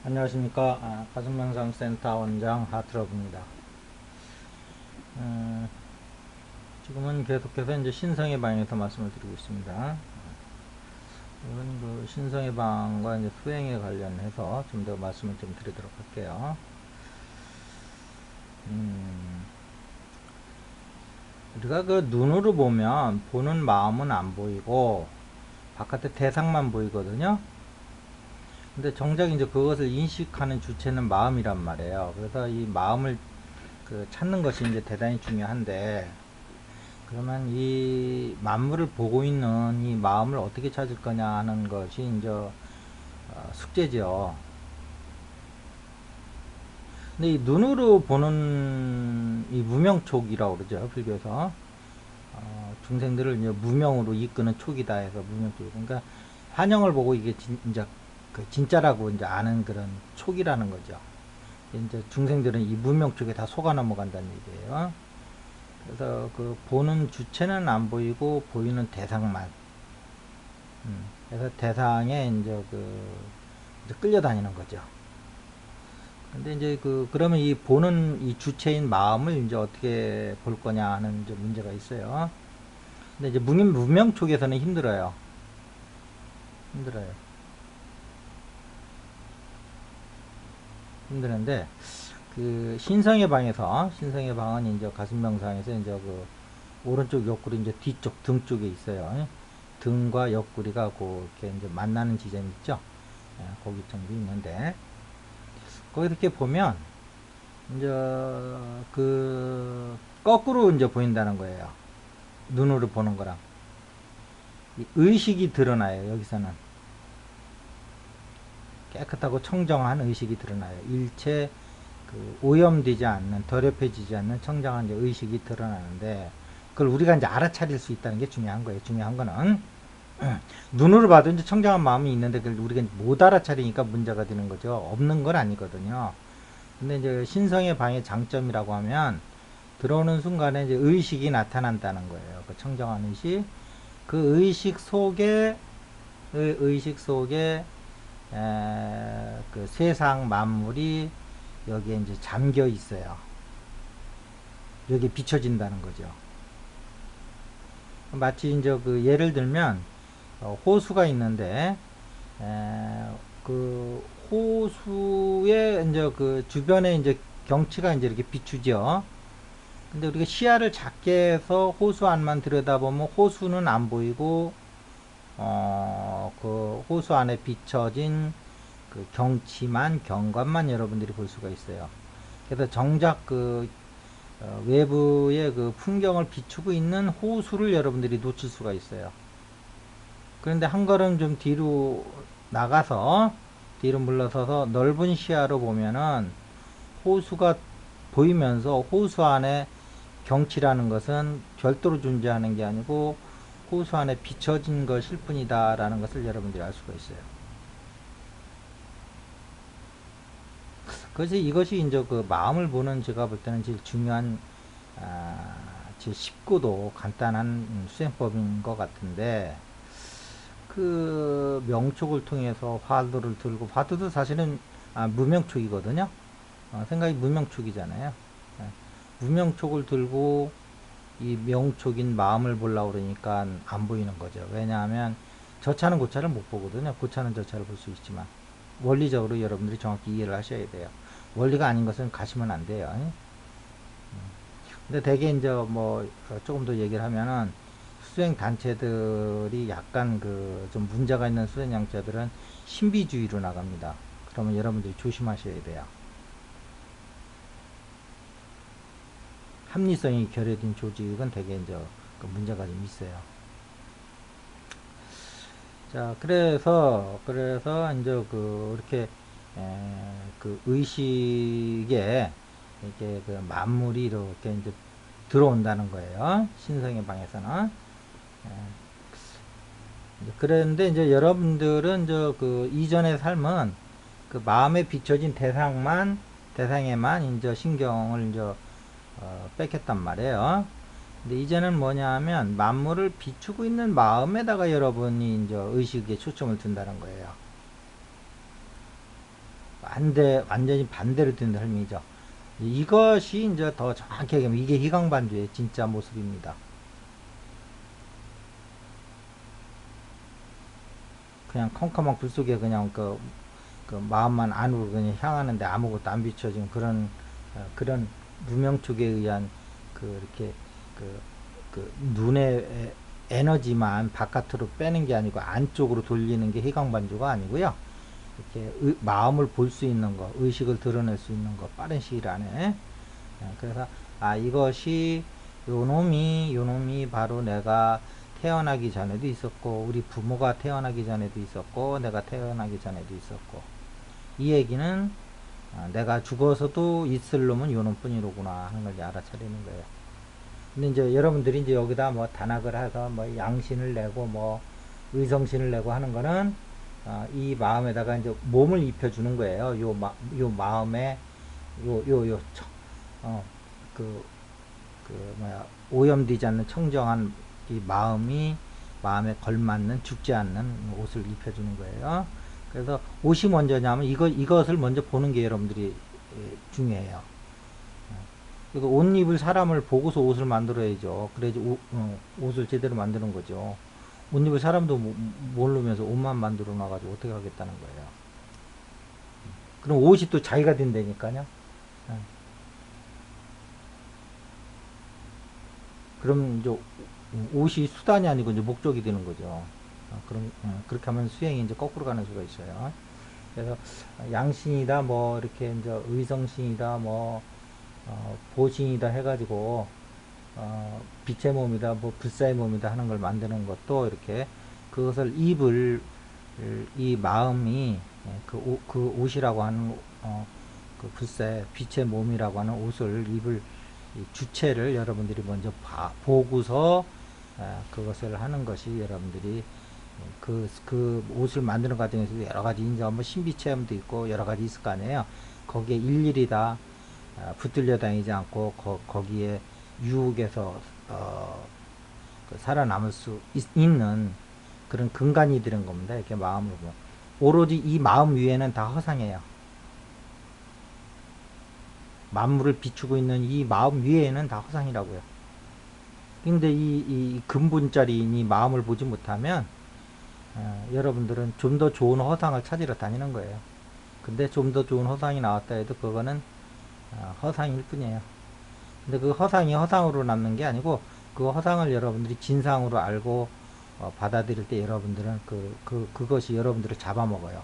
안녕하십니까. 가슴명상센터 원장 하트러브입니다. 지금은 계속해서 이제 신성의 방에서 말씀을 드리고 있습니다. 이건 그 신성의 방과 이제 수행에 관련해서 좀 더 말씀을 좀 드리도록 할게요. 우리가 그 눈으로 보면 보는 마음은 안 보이고 바깥의 대상만 보이거든요. 근데 정작 이제 그것을 인식하는 주체는 마음이란 말이에요. 그래서 이 마음을 그 찾는 것이 이제 대단히 중요한데, 그러면 이 만물을 보고 있는 이 마음을 어떻게 찾을 거냐 하는 것이 이제 숙제죠. 근데 이 눈으로 보는 이 무명촉이라고 그러죠, 불교에서. 중생들을 이제 무명으로 이끄는 촉이다 해서 무명촉. 그러니까 환영을 보고 이게 이제 그 진짜라고 이제 아는 그런 촉이라는 거죠. 이제 중생들은 이 무명촉에 다 속아 넘어간다는 얘기예요. 그래서 그 보는 주체는 안 보이고 보이는 대상만. 그래서 대상에 이제 이제 끌려다니는 거죠. 근데 이제 그러면 이 보는 이 주체인 마음을 이제 어떻게 볼 거냐 하는 이제 문제가 있어요. 근데 이제 무명 쪽에서는 힘들어요. 힘들어요. 힘드는데, 그 신성의 방은 이제 가슴 명상에서 이제 그 오른쪽 옆구리 이제 뒤쪽 등 쪽에 있어요. 등과 옆구리가 이렇게 이제 만나는 지점 있죠. 거기 정도 있는데, 거기 이렇게 보면 이제 그 거꾸로 이제 보인다는 거예요. 눈으로 보는 거랑 의식이 드러나요. 여기서는 깨끗하고 청정한 의식이 드러나요. 일체 그 오염되지 않는, 더럽혀지지 않는 청정한 이제 의식이 드러나는데, 그걸 우리가 이제 알아차릴 수 있다는 게 중요한 거예요. 중요한 거는 눈으로 봐도 이제 청정한 마음이 있는데 그걸 우리가 못 알아차리니까 문제가 되는 거죠. 없는 건 아니거든요. 근데 이제 신성의 방의 장점이라고 하면, 들어오는 순간에 이제 의식이 나타난다는 거예요. 그 청정한 의식. 그 의식 속에 그 세상 만물이 여기에 이제 잠겨 있어요. 여기 비춰진다는 거죠. 마치 이제 그 예를 들면 호수가 있는데, 그 호수의 이제 그 주변에 이제 경치가 이제 이렇게 비추죠. 근데 우리가 시야를 작게 해서 호수 안만 들여다보면 호수는 안 보이고, 그 호수 안에 비춰진 그 경관만 여러분들이 볼 수가 있어요. 그래서 정작 외부의 그 풍경을 비추고 있는 호수를 여러분들이 놓칠 수가 있어요. 그런데 한 걸음 좀 뒤로 물러서서 넓은 시야로 보면은 호수가 보이면서 호수 안에 경치라는 것은 별도로 존재하는 게 아니고 호수 안에 비춰진 것일 뿐이다라는 것을 여러분들이 알 수가 있어요. 그래서 이것이 이제 그 마음을 보는, 제가 볼 때는 제일 중요한, 제일 쉽고도 간단한 수행법인 것 같은데, 그 명촉을 통해서 화두를 들고, 화두도 사실은 무명촉이거든요. 생각이 무명촉이잖아요. 무명촉을 들고 이 명촉인 마음을 보려고 그러니까 안 보이는 거죠. 왜냐하면 저 차는 고차를 못 보거든요. 고차는 저 차를 볼 수 있지만 원리적으로 여러분들이 정확히 이해를 하셔야 돼요. 원리가 아닌 것은 가시면 안 돼요. 근데 대개 이제 뭐 조금 더 얘기를 하면은, 수행 단체들이 약간 그 좀 문제가 있는 수행 양자들은 신비주의로 나갑니다. 그러면 여러분들이 조심하셔야 돼요. 합리성이 결여된 조직은 대개 이제 그 문제가 좀 있어요. 자, 그래서 이제 이렇게 그 의식에 이렇게 그 만물이 이렇게 이제 들어온다는 거예요. 신성의 방에서는. 그런데 이제 여러분들은 이제 그 이전의 삶은 그 마음에 비춰진 대상에만 이제 신경을 이제 뺏겼단 말이에요. 근데 이제는 뭐냐 하면 만물을 비추고 있는 마음에다가 여러분이 이제 의식에 초점을 둔다는 거예요. 완전히 반대로 된 삶이죠. 이것이 이제 더 정확히 얘기하면 이게 희강반주의 진짜 모습입니다. 그냥 컴컴한 굴 속에 그냥 그 마음만 안으로 그냥 향하는데 아무것도 안 비춰진 그런 무명촉에 의한 이렇게 그, 눈의 에너지만 바깥으로 빼는 게 아니고 안쪽으로 돌리는 게 희강반주가 아니고요. 이렇게 마음을 볼 수 있는 거, 의식을 드러낼 수 있는 거, 빠른 시일 안에. 그래서 이것이 요놈이 바로 내가 태어나기 전에도 있었고 우리 부모가 태어나기 전에도 있었고 내가 태어나기 전에도 있었고 이 얘기는 내가 죽어서도 있을 놈은 요놈뿐이로구나 하는 걸 이제 알아차리는 거예요. 근데 이제 여러분들이 이제 여기다 뭐 단학을 해서 뭐 양신을 내고 뭐 의성신을 내고 하는 거는 이 마음에다가 이제 몸을 입혀주는 거예요. 요 마음에 어, 그, 오염되지 않는 청정한 이 마음에 걸맞는 죽지 않는 옷을 입혀주는 거예요. 그래서 옷이 먼저냐면 이것을 먼저 보는 게 여러분들이 중요해요. 그러니까 옷 입을 사람을 보고서 옷을 만들어야죠. 그래야지 옷을 제대로 만드는 거죠. 옷 입을 사람도 모르면서 옷만 만들어 놔가지고 어떻게 하겠다는 거예요. 그럼 옷이 또 자기가 된다니까요. 그럼 이제 옷이 수단이 아니고 이제 목적이 되는 거죠. 그렇게 하면 수행이 이제 거꾸로 가는 수가 있어요. 그래서 양신이다, 뭐 이렇게 이제 의성신이다, 뭐 보신이다 해가지고 빛의 몸이다, 뭐 불사의 몸이다 하는 걸 만드는 것도 이렇게 그것을 이 마음이 그 옷이라고 하는 그 불사의 빛의 몸이라고 하는 옷을 입을 주체를 여러분들이 먼저 보고서 그것을 하는 것이 여러분들이 그 옷을 만드는 과정에서 여러 가지 이제 뭐 신비 체험도 있고 여러 가지 있을 거 아니에요. 거기에 일일이 다 붙들려 다니지 않고 거기에 유혹에서 살아남을 수 있는 그런 근간이 되는 겁니다. 이렇게 마음으로 보면 오로지 이 마음 위에는 다 허상이에요. 만물을 비추고 있는 이 마음 위에는 다 허상이라고요. 근데 이 근본자리인 이 마음을 보지 못하면 여러분들은 좀 더 좋은 허상을 찾으러 다니는 거예요. 근데 좀 더 좋은 허상이 나왔다 해도 그거는 허상일 뿐이에요. 근데 그 허상이 허상으로 남는 게 아니고 그 허상을 여러분들이 진상으로 알고 받아들일 때 여러분들은 그것이 여러분들을 잡아먹어요.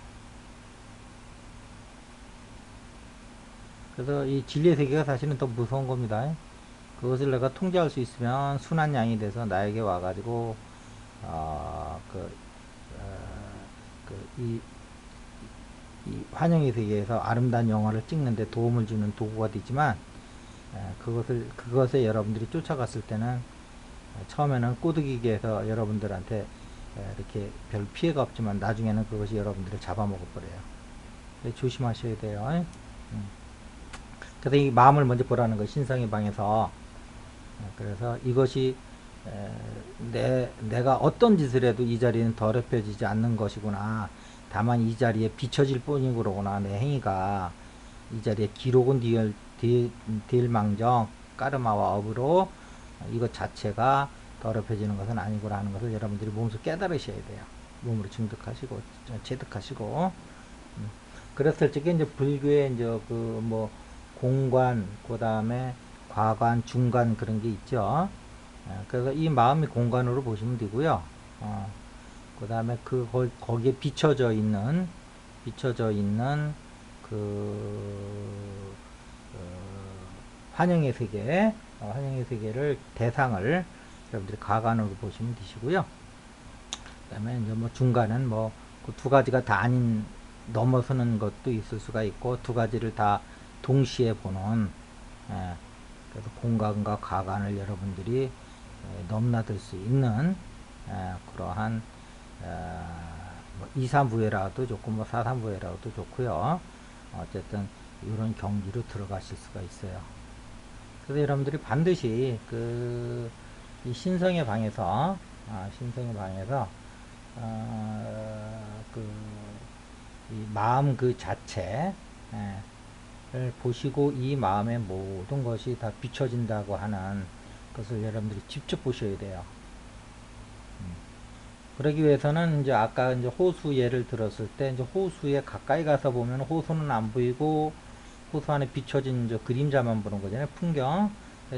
그래서 이 진리의 세계가 사실은 더 무서운 겁니다. 그것을 내가 통제할 수 있으면 순한 양이 돼서 나에게 와가지고 이 환영의 세계에서 아름다운 영화를 찍는데 도움을 주는 도구가 되지만 그것에 여러분들이 쫓아갔을 때는 처음에는 꼬드기게 해서 여러분들한테 이렇게 별 피해가 없지만 나중에는 그것이 여러분들을 잡아먹어 버려요. 조심하셔야 돼요. 그래서 이 마음을 먼저 보라는 거 신성의 방에서. 그래서 이것이 내가 어떤 짓을 해도 이 자리는 더럽혀지지 않는 것이구나. 다만 이 자리에 비춰질 뿐이구나. 내 행위가 이 자리에 기록은 될 망정 까르마와 업으로 이것 자체가 더럽혀지는 것은 아니구나 하는 것을 여러분들이 몸소 깨달으셔야 돼요. 몸으로 증득하시고 체득하시고. 그랬을 적에 이제 불교의 이제 뭐 공관, 그 다음에 과관, 중관 그런 게 있죠. 그래서 이 마음이 공간으로 보시면 되고요. 그 다음에 거기에 비춰져 있는 환영의 세계를 대상을 여러분들이 가관으로 보시면 되시고요. 그 다음에 이제 뭐 중간은 뭐 그 두 가지가 다 아닌 넘어서는 것도 있을 수가 있고 두 가지를 다 동시에 보는 그래서 공간과 가관을 여러분들이 넘나들 수 있는 그러한 뭐 2, 3부회라도 좋고 뭐 4, 3부회라도 좋고요. 어쨌든 이런 경지로 들어가실 수가 있어요. 그래서 여러분들이 반드시 이 신성의 방에서 이 마음 그 자체 를 보시고 이 마음의 모든 것이 다 비춰진다고 하는 것을 여러분들이 직접 보셔야 돼요. 그러기 위해서는 이제 아까 이제 호수 예를 들었을 때 이제 호수에 가까이 가서 보면 호수는 안 보이고 호수 안에 비춰진 이제 그림자만 보는 거잖아요. 풍경.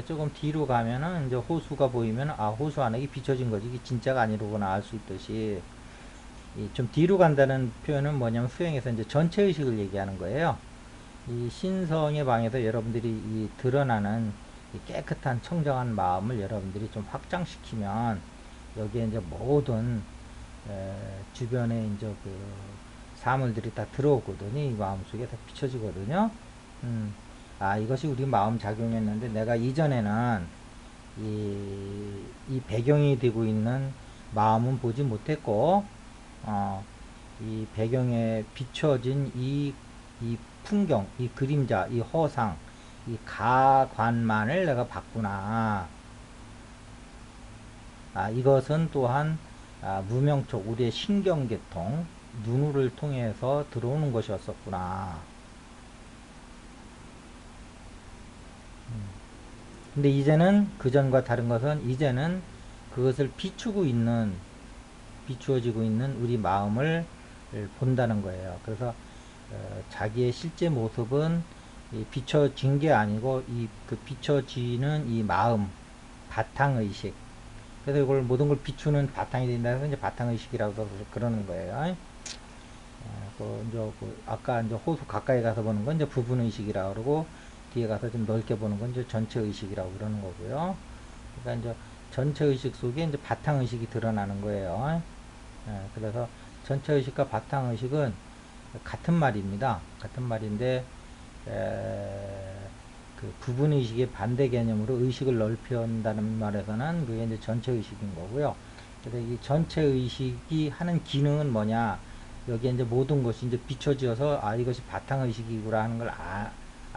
조금 뒤로 가면은 이제 호수가 보이면 아 호수 안에 비춰진 거지 이게 진짜가 아니로구나 알 수 있듯이 좀 뒤로 간다는 표현은 뭐냐면 수행에서 이제 전체 의식을 얘기하는 거예요. 이 신성의 방에서 여러분들이 이 드러나는 이 깨끗한 청정한 마음을 여러분들이 좀 확장시키면 여기에 이제 모든 주변에 이제 그 사물들이 다 들어오거든요. 이 마음속에 다 비춰지거든요. 아 이것이 우리 마음 작용했는데 내가 이전에는 이 배경이 되고 있는 마음은 보지 못했고 이 배경에 비춰진 이 풍경, 이 그림자, 이 허상, 이 가관만을 내가 봤구나. 아, 이것은 또한 무명촉, 우리의 신경계통, 눈을 통해서 들어오는 것이었었구나. 근데 이제는 그전과 다른 것은 이제는 그것을 비추어지고 있는 우리 마음을 본다는 거예요. 그래서 자기의 실제 모습은 비춰진 게 아니고 그 비춰지는 이 마음, 바탕의식. 그래서 이걸 모든 걸 비추는 바탕이 된다 해서 이제 바탕의식이라고 그러는 거예요. 이제 아까 이제 호수 가까이 가서 보는 건 이제 부분의식이라고 그러고 뒤에 가서 좀 넓게 보는 건 이제 전체의식이라고 그러는 거고요. 그러니까 이제 전체의식 속에 이제 바탕의식이 드러나는 거예요. 그래서 전체의식과 바탕의식은 같은 말입니다. 같은 말인데 그 부분의식의 반대 개념으로 의식을 넓힌다는 말에서는 그게 이제 전체의식인 거고요. 그래서 이 전체의식이 하는 기능은 뭐냐? 여기에 이제 모든 것이 이제 비춰지어서 아 이것이 바탕의식이구나 하는 걸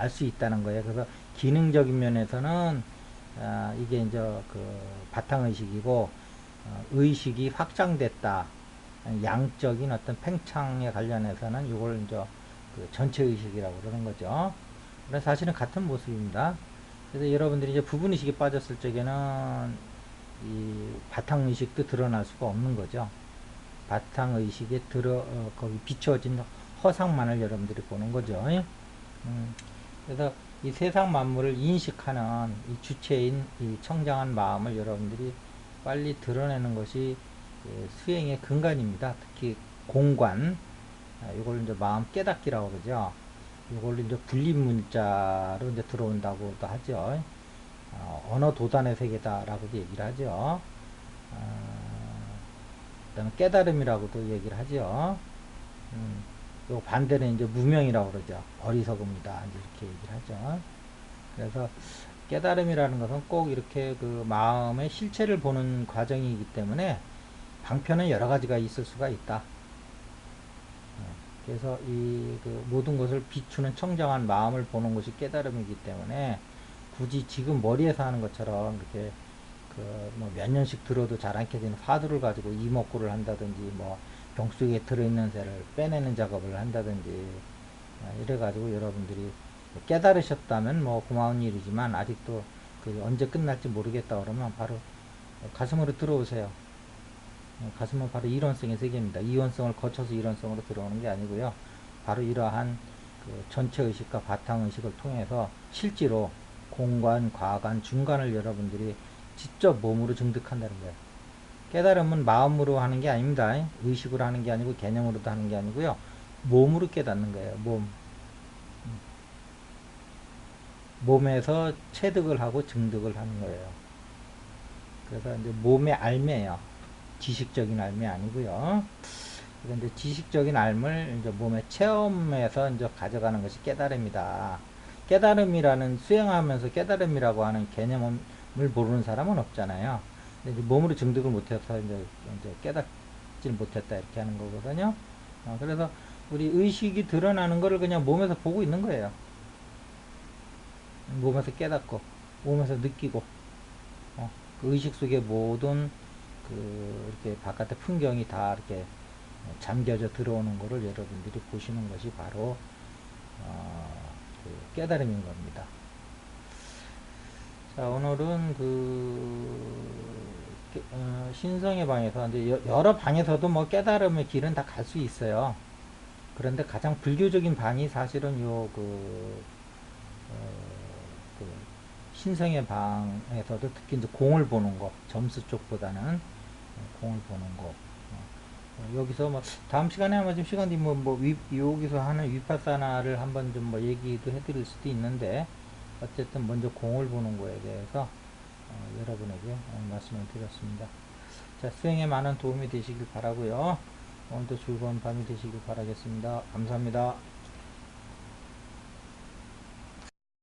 알 수 있다는 거예요. 그래서 기능적인 면에서는 이게 이제 그 바탕의식이고 의식이 확장됐다. 양적인 어떤 팽창에 관련해서는 이걸 이제 그 전체의식이라고 그러는 거죠. 그래서 사실은 같은 모습입니다. 그래서 여러분들이 이제 부분의식에 빠졌을 적에는 이 바탕의식도 드러날 수가 없는 거죠. 바탕의식에 거기 비춰진 허상만을 여러분들이 보는 거죠. 그래서 이 세상 만물을 인식하는 이 주체인 이 청정한 마음을 여러분들이 빨리 드러내는 것이 수행의 근간입니다. 특히 공관, 이걸 이제 마음 깨닫기라고 그러죠. 이걸 이제 분립 문자로 이제 들어온다고도 하죠. 언어 도단의 세계다라고도 얘기를 하죠. 그다음에 깨달음이라고도 얘기를 하죠. 요 반대는 이제 무명이라고 그러죠. 어리석음이다. 이렇게 얘기를 하죠. 그래서 깨달음이라는 것은 꼭 이렇게 그 마음의 실체를 보는 과정이기 때문에 방편은 여러 가지가 있을 수가 있다. 그래서 그 모든 것을 비추는 청정한 마음을 보는 것이 깨달음이기 때문에 굳이 지금 머리에서 하는 것처럼 이렇게 그 뭐 몇 년씩 들어도 잘 않게 되는 화두를 가지고 이목구를 한다든지 뭐 병속에 들어있는 새를 빼내는 작업을 한다든지 이래가지고 여러분들이 깨달으셨다면 뭐 고마운 일이지만 아직도 그 언제 끝날지 모르겠다 그러면 바로 가슴으로 들어오세요. 가슴은 바로 이론성의 세계입니다. 이원성을 거쳐서 이론성으로 들어오는 게 아니고요. 바로 이러한 그 전체 의식과 바탕 의식을 통해서 실제로 공간, 과간, 중간을 여러분들이 직접 몸으로 증득한다는 거예요. 깨달음은 마음으로 하는 게 아닙니다. 의식으로 하는 게 아니고 개념으로도 하는 게 아니고요. 몸으로 깨닫는 거예요. 몸에서 체득을 하고 증득을 하는 거예요. 그래서 이제 몸의 알매예요. 지식적인 알매 아니고요. 그런데 지식적인 알을 이제 몸의 체험에서 이제 가져가는 것이 깨달음이다. 깨달음이라는 수행하면서 깨달음이라고 하는 개념을 모르는 사람은 없잖아요. 근데 이제 몸으로 증득을 못해서 이제 깨닫지 못했다 이렇게 하는 거거든요. 그래서 우리 의식이 드러나는 것을 그냥 몸에서 보고 있는 거예요. 몸에서 깨닫고 몸에서 느끼고 그 의식 속의 모든 그 이렇게 바깥의 풍경이 다 이렇게 잠겨져 들어오는 것을 여러분들이 보시는 것이 바로 그 깨달음인 겁니다. 자, 오늘은 신성의 방에서 이제 여러 방에서도 뭐 깨달음의 길은 다 갈 수 있어요. 그런데 가장 불교적인 방이 사실은 그 신성의 방에서도 특히 이제 공을 보는 거, 점수 쪽보다는 공을 보는 거. 여기서 뭐 다음 시간에 아마 좀 시간 되면 여기서 하는 위파사나를 한번 좀 뭐 얘기도 해드릴 수도 있는데, 어쨌든 먼저 공을 보는 거에 대해서 여러분에게 말씀을 드렸습니다. 자, 수행에 많은 도움이 되시길 바라고요. 오늘도 즐거운 밤이 되시길 바라겠습니다. 감사합니다.